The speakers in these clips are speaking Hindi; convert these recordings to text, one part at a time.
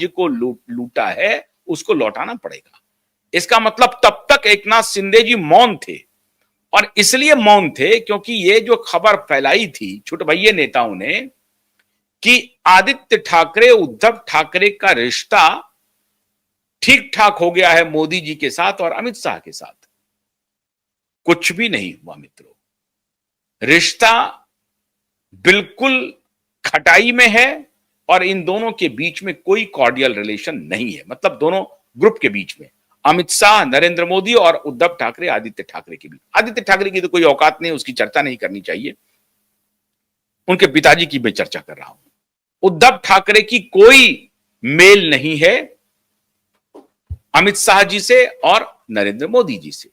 को लूटा है उसको लौटाना पड़ेगा। इसका मतलब तब तक एकनाथ शिंदे जी मौन थे, और इसलिए मौन थे क्योंकि ये जो खबर फैलाई थी छुटभइये नेताओं ने कि आदित्य ठाकरे उद्धव ठाकरे का रिश्ता ठीक ठाक हो गया है मोदी जी के साथ और अमित शाह के साथ, कुछ भी नहीं हुआ मित्रों। रिश्ता बिल्कुल खटाई में है और इन दोनों के बीच में कोई कॉर्डियल रिलेशन नहीं है। मतलब दोनों ग्रुप के बीच में, अमित शाह, नरेंद्र मोदी और उद्धव ठाकरे, आदित्य ठाकरे के बीच। आदित्य ठाकरे की तो कोई औकात नहीं, उसकी चर्चा नहीं करनी चाहिए, उनके पिताजी की मैं चर्चा कर रहा हूं। उद्धव ठाकरे की कोई मेल नहीं है अमित शाह जी से और नरेंद्र मोदी जी से।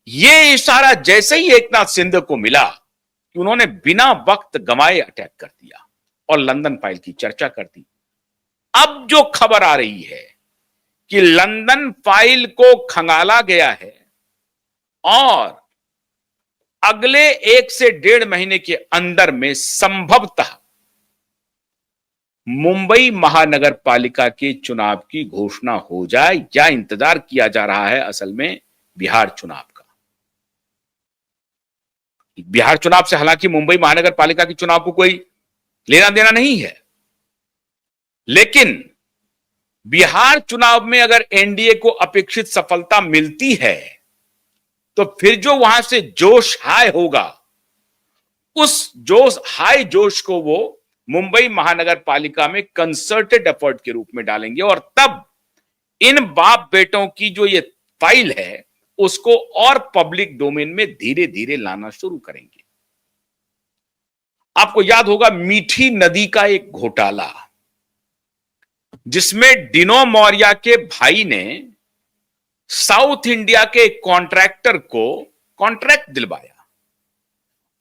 यह इशारा जैसे ही एकनाथ शिंदे को मिला कि उन्होंने बिना वक्त गंवाए अटैक कर दिया और लंदन फाइल की चर्चा कर दी। अब जो खबर आ रही है कि लंदन फाइल को खंगाला गया है और अगले 1 से 1.5 महीने के अंदर में संभवतः मुंबई महानगर पालिका के चुनाव की घोषणा हो जाए, या इंतजार किया जा रहा है असल में बिहार चुनाव का। बिहार चुनाव से हालांकि मुंबई महानगर पालिका के चुनाव को कोई लेना देना नहीं है, लेकिन बिहार चुनाव में अगर एनडीए को अपेक्षित सफलता मिलती है तो फिर जो वहां से जोश हाई होगा, उस हाई जोश को वो मुंबई महानगर पालिका में कंसर्टेड एफर्ट के रूप में डालेंगे और तब इन बाप बेटों की जो ये फाइल है उसको और पब्लिक डोमेन में धीरे धीरे लाना शुरू करेंगे। आपको याद होगा मीठी नदी का एक घोटाला, जिसमें डिनो मौर्य के भाई ने साउथ इंडिया के कॉन्ट्रैक्टर को कॉन्ट्रैक्ट दिलवाया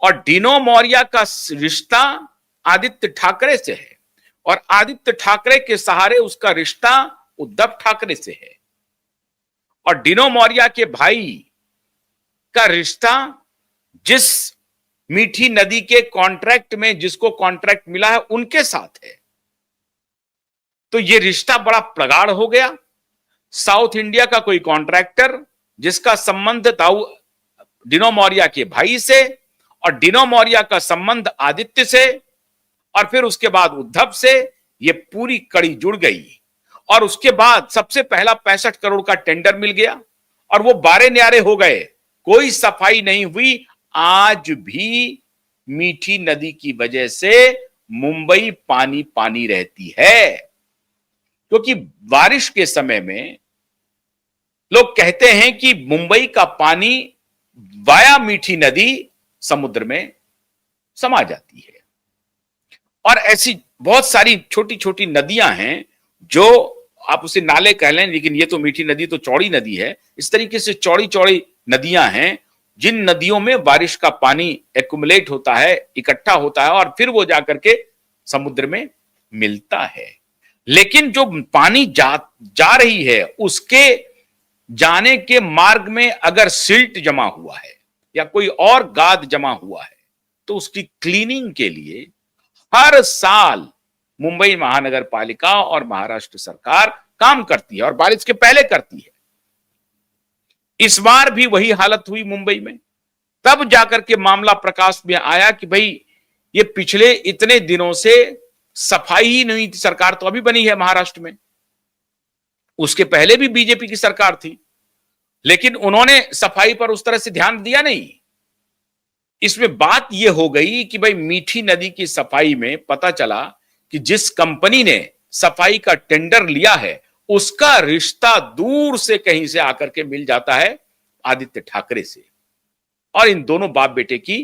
और डिनो मौर्य का रिश्ता आदित्य ठाकरे से है और आदित्य ठाकरे के सहारे उसका रिश्ता उद्धव ठाकरे से है, और डिनो मौर्य के भाई का रिश्ता जिस मीठी नदी के कॉन्ट्रैक्ट में जिसको कॉन्ट्रैक्ट मिला है उनके साथ है। तो यह रिश्ता बड़ा प्रगाढ़ हो गया। साउथ इंडिया का कोई कॉन्ट्रैक्टर जिसका संबंध था डिनो मौर्य के भाई से, और डिनो मौर्य का संबंध आदित्य से, और फिर उसके बाद उद्धव से, यह पूरी कड़ी जुड़ गई। और उसके बाद सबसे पहला 65 करोड़ का टेंडर मिल गया और वो बारे न्यारे हो गए, कोई सफाई नहीं हुई। आज भी मीठी नदी की वजह से मुंबई पानी पानी रहती है, क्योंकि बारिश के समय में लोग कहते हैं कि मुंबई का पानी वाया मीठी नदी समुद्र में समा जाती है। और ऐसी बहुत सारी छोटी छोटी नदियां हैं जो आप उसे नाले कह लें, लेकिन ये तो मीठी नदी तो चौड़ी नदी है। इस तरीके से चौड़ी चौड़ी नदियां हैं जिन नदियों में बारिश का पानी एक्युमुलेट होता है, इकट्ठा होता है और फिर वो जाकर के समुद्र में मिलता है। लेकिन जो पानी जा रही है उसके जाने के मार्ग में अगर सिल्ट जमा हुआ है या कोई और गाद जमा हुआ है तो उसकी क्लीनिंग के लिए हर साल मुंबई महानगर पालिका और महाराष्ट्र सरकार काम करती है और बारिश के पहले करती है। इस बार भी वही हालत हुई मुंबई में। तब जाकर के मामला प्रकाश में आया कि भाई ये पिछले इतने दिनों से सफाई ही नहीं थी। सरकार तो अभी बनी है महाराष्ट्र में, उसके पहले भी बीजेपी की सरकार थी, लेकिन उन्होंने सफाई पर उस तरह से ध्यान दिया नहीं। इसमें बात यह हो गई कि भाई मीठी नदी की सफाई में पता चला कि जिस कंपनी ने सफाई का टेंडर लिया है उसका रिश्ता दूर से कहीं से आकर के मिल जाता है आदित्य ठाकरे से, और इन दोनों बाप बेटे की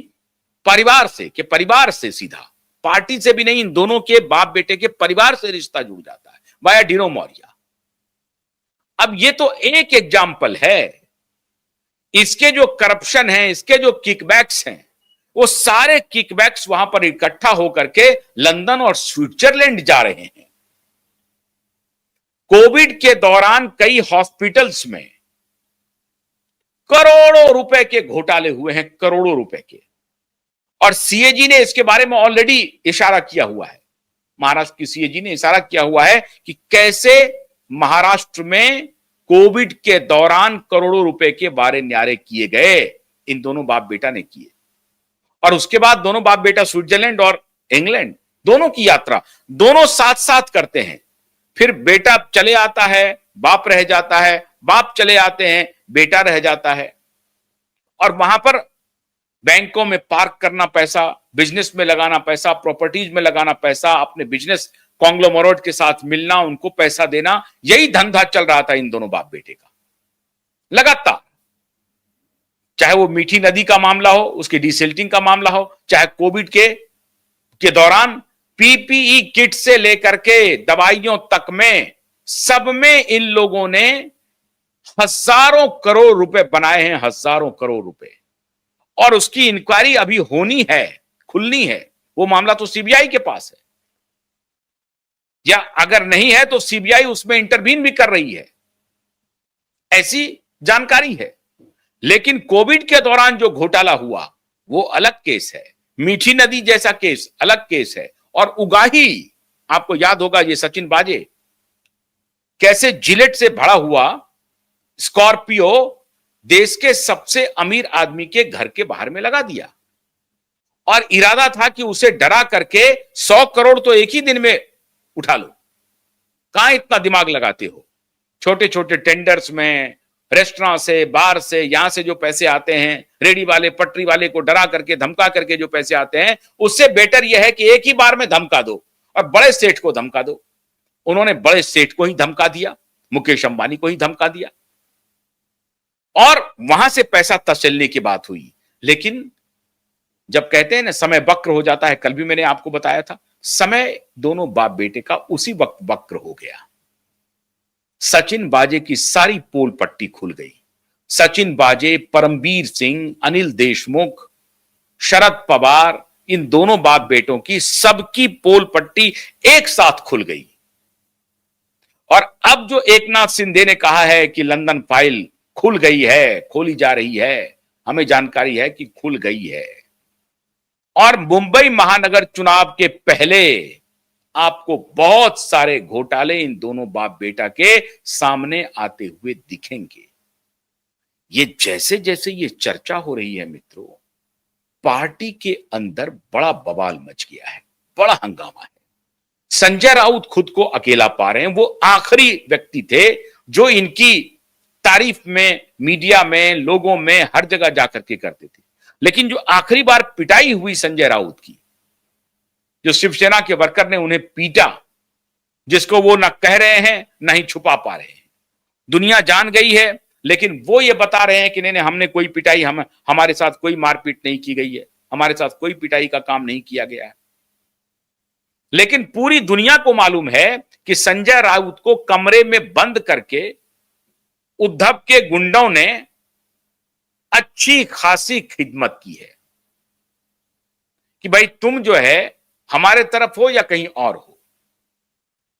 परिवार से सीधा, पार्टी से भी नहीं, इन दोनों के बाप बेटे के परिवार से रिश्ता जुड़ जाता है वाया डिनो मौर्य। अब ये तो एक एग्जाम्पल है। इसके जो करप्शन है, इसके जो किकबैक्स हैं, वो सारे किकबैक्स वहां पर इकट्ठा होकर के लंदन और स्विट्जरलैंड जा रहे हैं। कोविड के दौरान कई हॉस्पिटल्स में करोड़ों रुपए के घोटाले हुए हैं, करोड़ों रुपए के, और सीएजी ने इसके बारे में ऑलरेडी इशारा किया हुआ है महाराष्ट्र की सीएजी ने इशारा किया हुआ है कि कैसे महाराष्ट्र में कोविड के दौरान करोड़ों रुपए के बारे न्यारे किए गए, इन दोनों बाप बेटा ने किए। और उसके बाद दोनों बाप बेटा स्विट्जरलैंड और इंग्लैंड दोनों की यात्रा दोनों साथ साथ करते हैं। फिर बेटा चले आता है, बाप रह जाता है, बाप चले आते हैं, बेटा रह जाता है। और वहां पर बैंकों में पार्क करना पैसा, बिजनेस में लगाना पैसा, प्रॉपर्टीज में लगाना पैसा, अपने बिजनेस कॉन्ग्लोमरेट के साथ मिलना, उनको पैसा देना, यही धंधा चल रहा था इन दोनों बाप बेटे का लगातार। चाहे वो मीठी नदी का मामला हो, उसकी डिसिल्टिंग का मामला हो, चाहे कोविड के दौरान पीपीई किट से लेकर के दवाइयों तक में, सब में इन लोगों ने हजारों करोड़ रुपए बनाए हैं, हजारों करोड़ रुपए। और उसकी इंक्वायरी अभी होनी है, खुलनी है। वो मामला तो सीबीआई के पास है, या अगर नहीं है तो सीबीआई उसमें इंटरवीन भी कर रही है, ऐसी जानकारी है। लेकिन कोविड के दौरान जो घोटाला हुआ वो अलग केस है, मीठी नदी जैसा केस अलग केस है। और उगाही, आपको याद होगा ये सचिन बाजे कैसे जिलेट से भरा हुआ स्कॉर्पियो देश के सबसे अमीर आदमी के घर के बाहर में लगा दिया, और इरादा था कि उसे डरा करके 100 करोड़ तो एक ही दिन में उठा लो। कहां इतना दिमाग लगाते हो? छोटे छोटे टेंडर्स में, रेस्टोरेंट से, बार से, यहां से जो पैसे आते हैं, रेडी वाले पटरी वाले को डरा करके धमका करके जो पैसे आते हैं, उससे बेटर यह है कि एक ही बार में धमका दो और बड़े सेठ को धमका दो। उन्होंने बड़े सेठ को ही धमका दिया, मुकेश अंबानी को ही धमका दिया, और वहां से पैसा तसल्ली की बात हुई। लेकिन जब कहते हैं ना समय वक्र हो जाता है, कल भी मैंने आपको बताया था, समय दोनों बाप बेटे का उसी वक्त वक्र हो गया। सचिन बाजे की सारी पोल पट्टी खुल गई। सचिन बाजे, परमबीर सिंह, अनिल देशमुख, शरद पवार, इन दोनों बाप बेटों की सबकी पोल पट्टी एक साथ खुल गई। और अब जो एकनाथ शिंदे ने कहा है कि लंदन फाइल खुल गई है, खोली जा रही है, हमें जानकारी है कि खुल गई है। और मुंबई महानगर चुनाव के पहले आपको बहुत सारे घोटाले इन दोनों बाप बेटा के सामने आते हुए दिखेंगे। ये जैसे जैसे ये चर्चा हो रही है मित्रों, पार्टी के अंदर बड़ा बवाल मच गया है, बड़ा हंगामा है। संजय राउत खुद को अकेला पा रहे हैं। वो आखिरी व्यक्ति थे जो इनकी तारीफ में, मीडिया में, लोगों में, हर जगह जाकर के करते थे। लेकिन जो आखिरी बार पिटाई हुई संजय राउत की, जो शिवसेना के वर्कर ने उन्हें पीटा, जिसको वो ना कह रहे हैं ना ही छुपा पा रहे हैं, दुनिया जान गई है। लेकिन वो ये बता रहे हैं कि नहीं, हमने कोई पिटाई, हमारे साथ कोई मारपीट नहीं की गई है, हमारे साथ कोई पिटाई का काम नहीं किया गया है। लेकिन पूरी दुनिया को मालूम है कि संजय राउत को कमरे में बंद करके उद्धव के गुंडों ने अच्छी खासी खिदमत की है कि भाई तुम जो है हमारे तरफ हो या कहीं और हो।